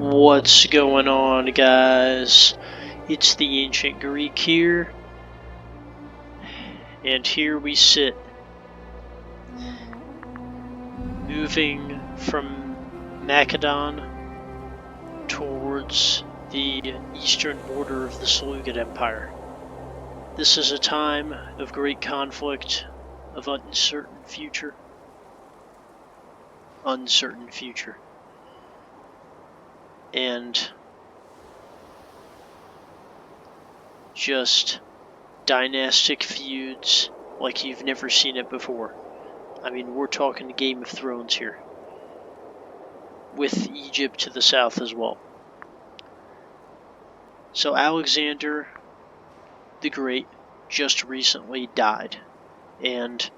What's going on, guys? It's the Ancient Greek here, and here we sit, moving from Macedon towards the eastern border of the Seleucid Empire. This is a time of great conflict, of uncertain future. And just dynastic feuds like you've never seen it before. I mean, we're talking Game of Thrones here, with Egypt to the south as well. So Alexander the Great just recently died, and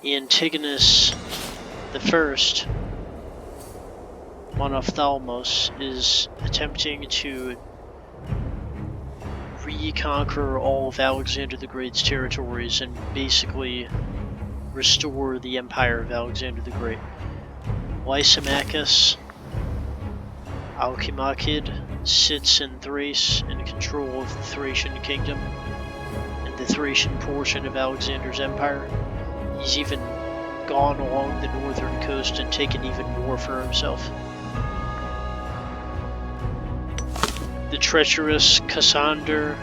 Antigonus the First, Monophthalmos, is attempting to reconquer all of Alexander the Great's territories and basically restore the empire of Alexander the Great. Lysimachus Alcimachid sits in Thrace in control of the Thracian kingdom and the Thracian portion of Alexander's empire. He's even gone along the northern coast and taken even more for himself. The treacherous Cassander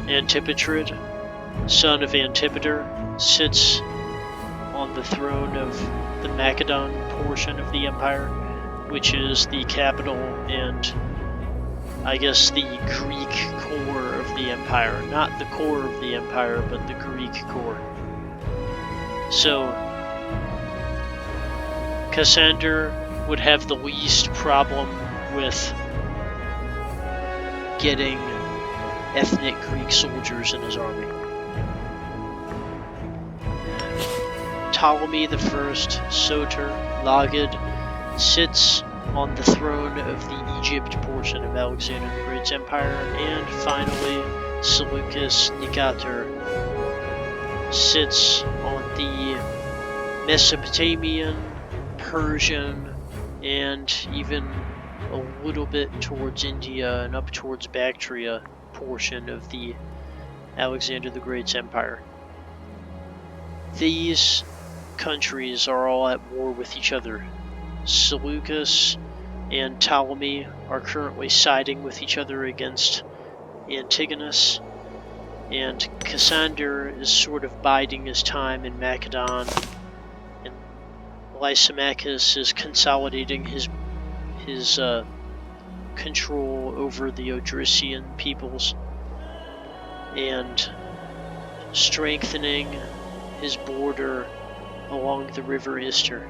Antipatrid, son of Antipater, sits on the throne of the Macedon portion of the empire, which is the capital and I guess the Greek core of the empire. Not the core of the empire, but the Greek core. So Cassander would have the least problem with getting ethnic Greek soldiers in his army. Ptolemy I, Soter, Lagid, sits on the throne of the Egypt portion of Alexander the Great's empire, and finally Seleucus Nicator sits on the Mesopotamian, Persian, and even a little bit towards India and up towards Bactria portion of the Alexander the Great's empire. These countries are all at war with each other. Seleucus and Ptolemy are currently siding with each other against Antigonus, and Cassander is sort of biding his time in Macedon, and Lysimachus is consolidating his control over the Odrysian peoples and strengthening his border along the river Ister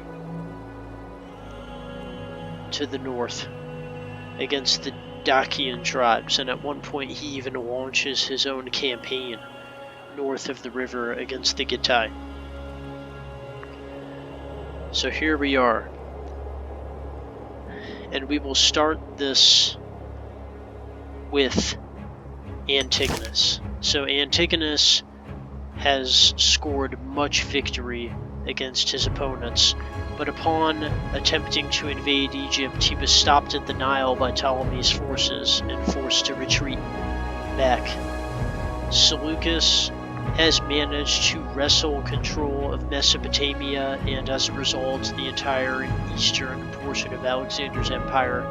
to the north against the Dacian tribes, and at one point he even launches his own campaign north of the river against the Gitai. So here we are, and we will start this with Antigonus. So Antigonus has scored much victory against his opponents, but upon attempting to invade Egypt, he was stopped at the Nile by Ptolemy's forces and forced to retreat back. Seleucus has managed to wrestle control of Mesopotamia, and as a result, the entire eastern portion of Alexander's empire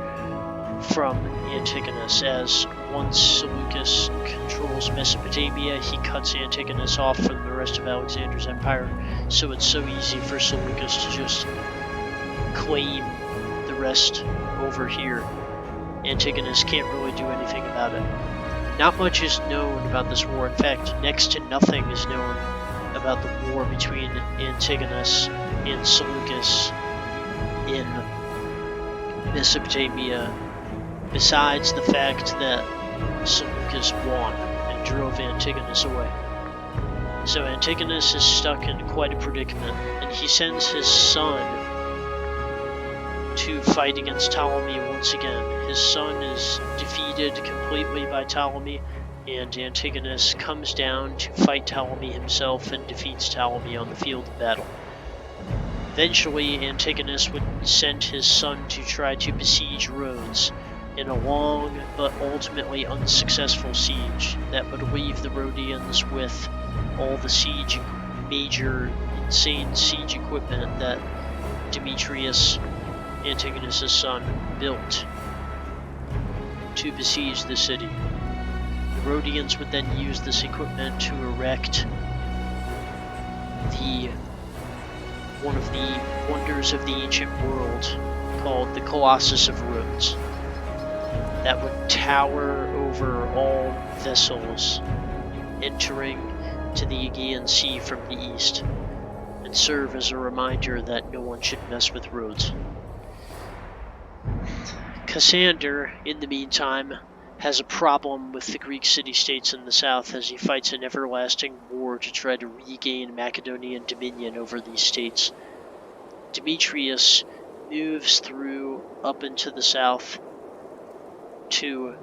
from Antigonus, as once Seleucus controls Mesopotamia, he cuts Antigonus off from the rest of Alexander's empire, so it's so easy for Seleucus to just claim the rest over here. Antigonus can't really do anything about it. Not much is known about this war. In fact, next to nothing is known about the war between Antigonus and Seleucus in Mesopotamia, besides the fact that Seleucus won and drove Antigonus away. So Antigonus is stuck in quite a predicament, and he sends his son to fight against Ptolemy once again. His son is defeated completely by Ptolemy, and Antigonus comes down to fight Ptolemy himself and defeats Ptolemy on the field of battle. Eventually, Antigonus would send his son to try to besiege Rhodes in a long but ultimately unsuccessful siege that would leave the Rhodians with all the major insane siege equipment that Demetrius, Antigonus' son, built to besiege the city. The Rhodians would then use this equipment to erect one of the wonders of the ancient world called the Colossus of Rhodes that would tower over all vessels entering to the Aegean Sea from the east and serve as a reminder that no one should mess with Rhodes. Cassander, in the meantime, has a problem with the Greek city-states in the south as he fights an everlasting war to try to regain Macedonian dominion over these states. Demetrius moves through up into the south to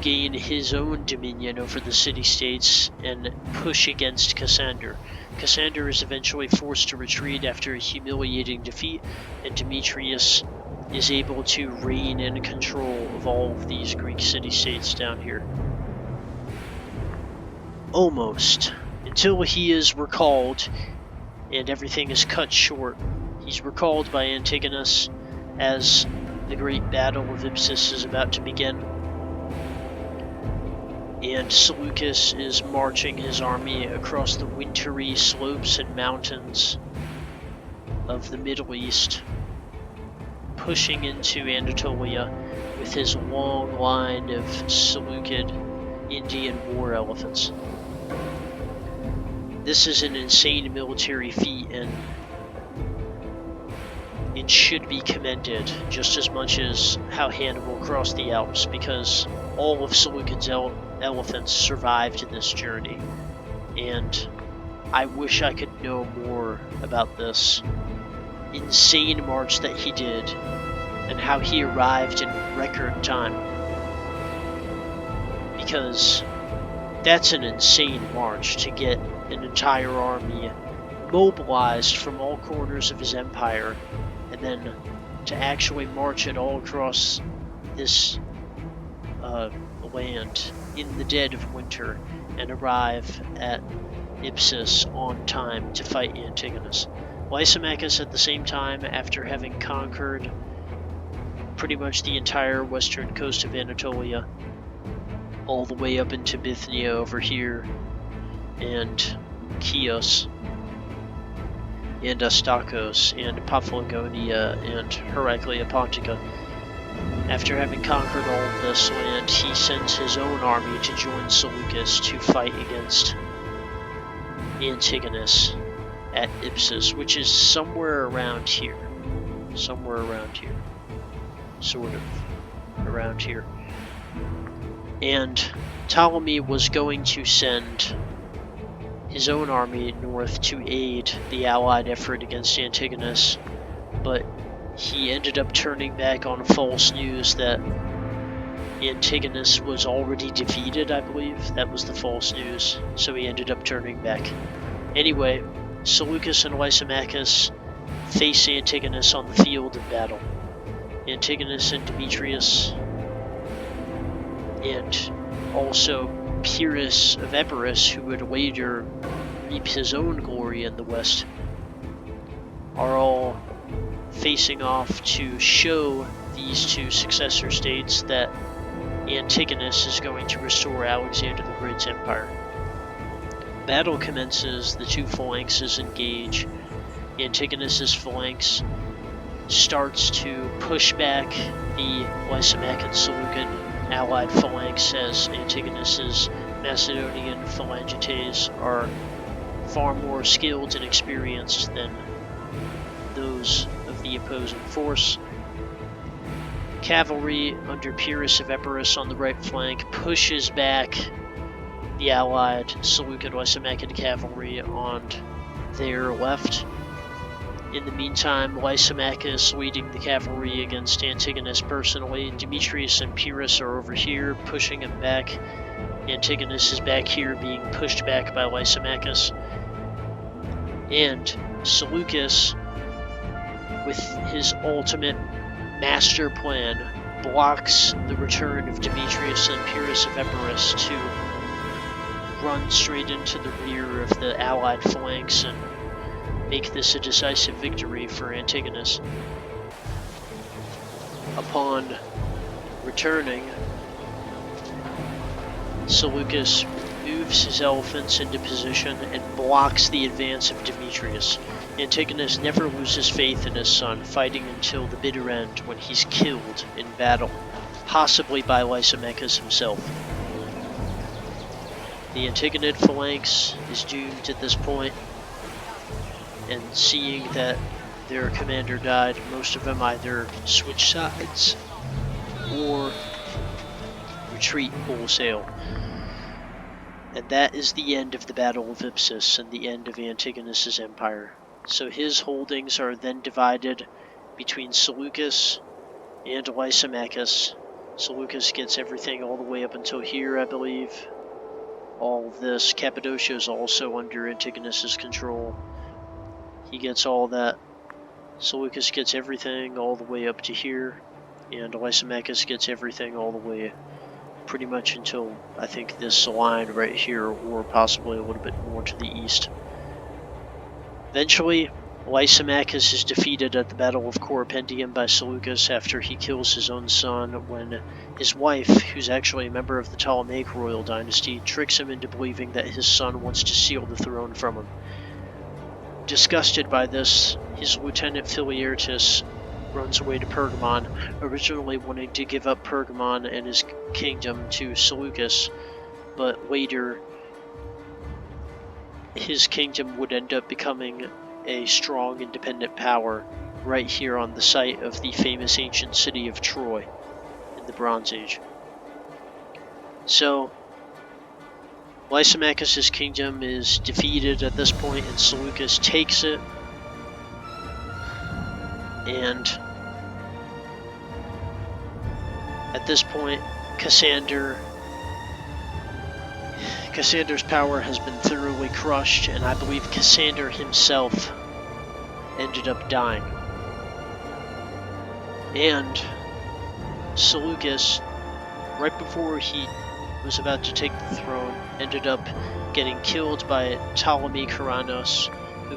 gain his own dominion over the city-states and push against Cassander. Cassander is eventually forced to retreat after a humiliating defeat, and Demetrius is able to reign in control of all of these Greek city-states down here. Almost. Until he is recalled, and everything is cut short. He's recalled by Antigonus as the great battle of Ipsus is about to begin. And Seleucus is marching his army across the wintry slopes and mountains of the Middle East, pushing into Anatolia with his long line of Seleucid Indian war elephants. This is an insane military feat, and it should be commended just as much as how Hannibal crossed the Alps, because all of Seleucid's elephants survived this journey, and I wish I could know more about this insane march that he did and how he arrived in record time, because that's an insane march to get an entire army mobilized from all corners of his empire, and then to actually march it all across this land in the dead of winter and arrive at Ipsus on time to fight Antigonus. Lysimachus, at the same time, after having conquered pretty much the entire western coast of Anatolia, all the way up into Bithynia over here, and Chios, and Astacos, and Paphlagonia, and Heraclea Pontica. After having conquered all of this land, he sends his own army to join Seleucus to fight against Antigonus at Ipsus, which is somewhere around here. Sort of around here. And Ptolemy was going to send his own army north to aid the allied effort against Antigonus, but he ended up turning back on false news that Antigonus was already defeated, I believe. That was the false news, so he ended up turning back. Anyway, Seleucus and Lysimachus face Antigonus on the field of battle. Antigonus and Demetrius, and also Pyrrhus of Epirus, who would later reap his own glory in the west, are all facing off to show these two successor states that Antigonus is going to restore Alexander the Great's empire. Battle commences, the two phalanxes engage. Antigonus's phalanx starts to push back the Lysimacan Seleucid allied phalanx, as Antigonus's Macedonian phalangites are far more skilled and experienced than those of the opposing force. Cavalry under Pyrrhus of Epirus on the right flank pushes back the allied Seleucid Lysimacan cavalry on their left. In the meantime, Lysimachus leading the cavalry against Antigonus personally. Demetrius and Pyrrhus are over here pushing him back. Antigonus is back here being pushed back by Lysimachus. And Seleucus, with his ultimate master plan, blocks the return of Demetrius and Pyrrhus of Epirus to run straight into the rear of the allied phalanx and make this a decisive victory for Antigonus. Upon returning, Seleucus moves his elephants into position and blocks the advance of Demetrius. Antigonus never loses faith in his son, fighting until the bitter end when he's killed in battle, possibly by Lysimachus himself. The Antigonid phalanx is doomed at this point, and seeing that their commander died, most of them either switch sides or retreat wholesale. And that is the end of the Battle of Ipsus and the end of Antigonus's empire. So his holdings are then divided between Seleucus and Lysimachus. Seleucus gets everything all the way up until here, I believe. All of this. Cappadocia is also under Antigonus's control. He gets all that. Seleucus gets everything all the way up to here, and Lysimachus gets everything all the way pretty much until, I think, this line right here, or possibly a little bit more to the east. Eventually, Lysimachus is defeated at the Battle of Coropendium by Seleucus after he kills his own son when his wife, who's actually a member of the Ptolemaic royal dynasty, tricks him into believing that his son wants to steal the throne from him. Disgusted by this, his lieutenant Philaertus runs away to Pergamon, originally wanting to give up Pergamon and his kingdom to Seleucus, but later his kingdom would end up becoming a strong independent power right here on the site of the famous ancient city of Troy in the Bronze Age. So Lysimachus's kingdom is defeated at this point, and Seleucus takes it, and at this point Cassander's power has been thoroughly crushed, and I believe Cassander himself ended up dying. And Seleucus, right before he was about to take the throne, ended up getting killed by Ptolemy Keranos, who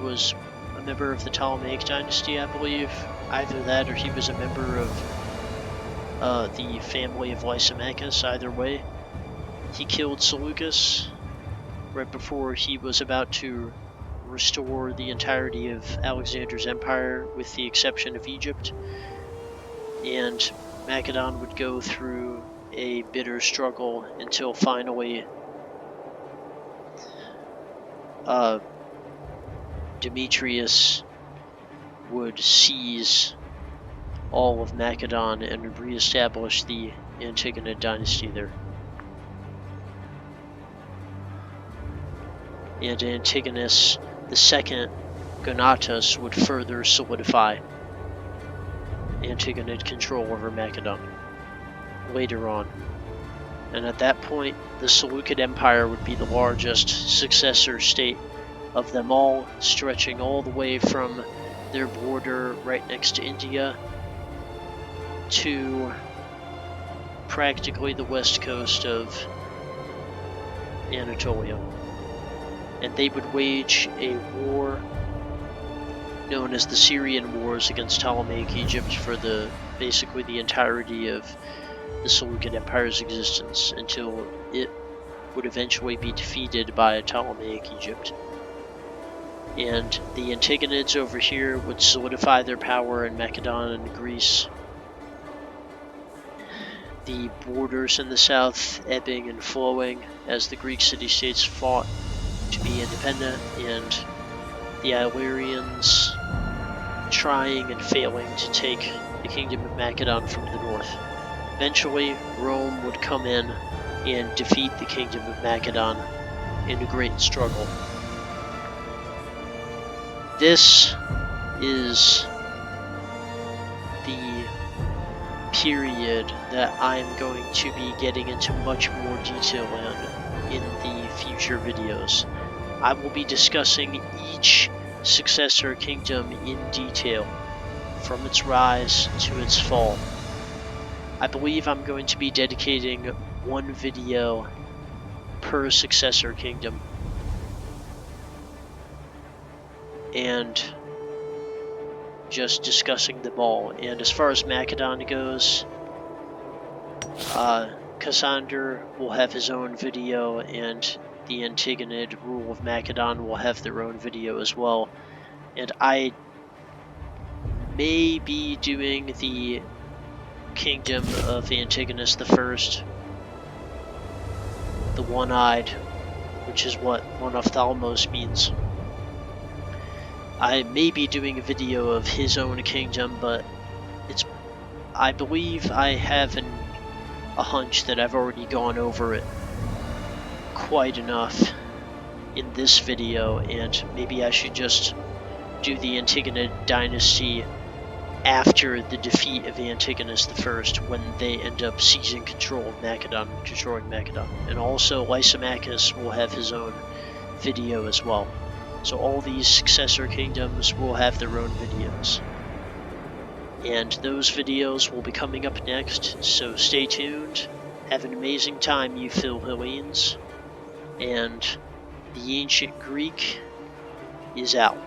was a member of the Ptolemaic dynasty, I believe. Either that, or he was a member of the family of Lysimachus. Either way, he killed Seleucus right before he was about to restore the entirety of Alexander's empire, with the exception of Egypt. And Macedon would go through a bitter struggle until finally Demetrius would seize all of Macedon and re-establish the Antigonid dynasty there. And Antigonus II Gonatas would further solidify Antigonid control over Macedon later on. And at that point, the Seleucid Empire would be the largest successor state of them all, stretching all the way from their border right next to India to practically the west coast of Anatolia. And they would wage a war known as the Syrian Wars against Ptolemaic Egypt for basically the entirety of the Seleucid Empire's existence, until it would eventually be defeated by Ptolemaic Egypt. And the Antigonids over here would solidify their power in Macedon and Greece, the borders in the south ebbing and flowing as the Greek city-states fought to be independent, and the Illyrians trying and failing to take the kingdom of Macedon from the north. Eventually, Rome would come in and defeat the kingdom of Macedon in a great struggle. This is the period that I'm going to be getting into much more detail in the future videos. I will be discussing each successor kingdom in detail, from its rise to its fall. I believe I'm going to be dedicating one video per successor kingdom. And just discussing them all. And as far as Macedon goes, Cassander will have his own video, and the Antigonid rule of Macedon will have their own video as well. And I may be doing the kingdom of Antigonus the First, the one-eyed, which is what monophthalmos means. I may be doing a video of his own kingdom, but I believe I have a hunch that I've already gone over it quite enough in this video, and maybe I should just do the Antigonid dynasty after the defeat of Antigonus I, when they end up seizing control of Macedon, destroying Macedon. And also Lysimachus will have his own video as well. So all these successor kingdoms will have their own videos. And those videos will be coming up next, so stay tuned. Have an amazing time, you Philhellenes. And the Ancient Greek is out.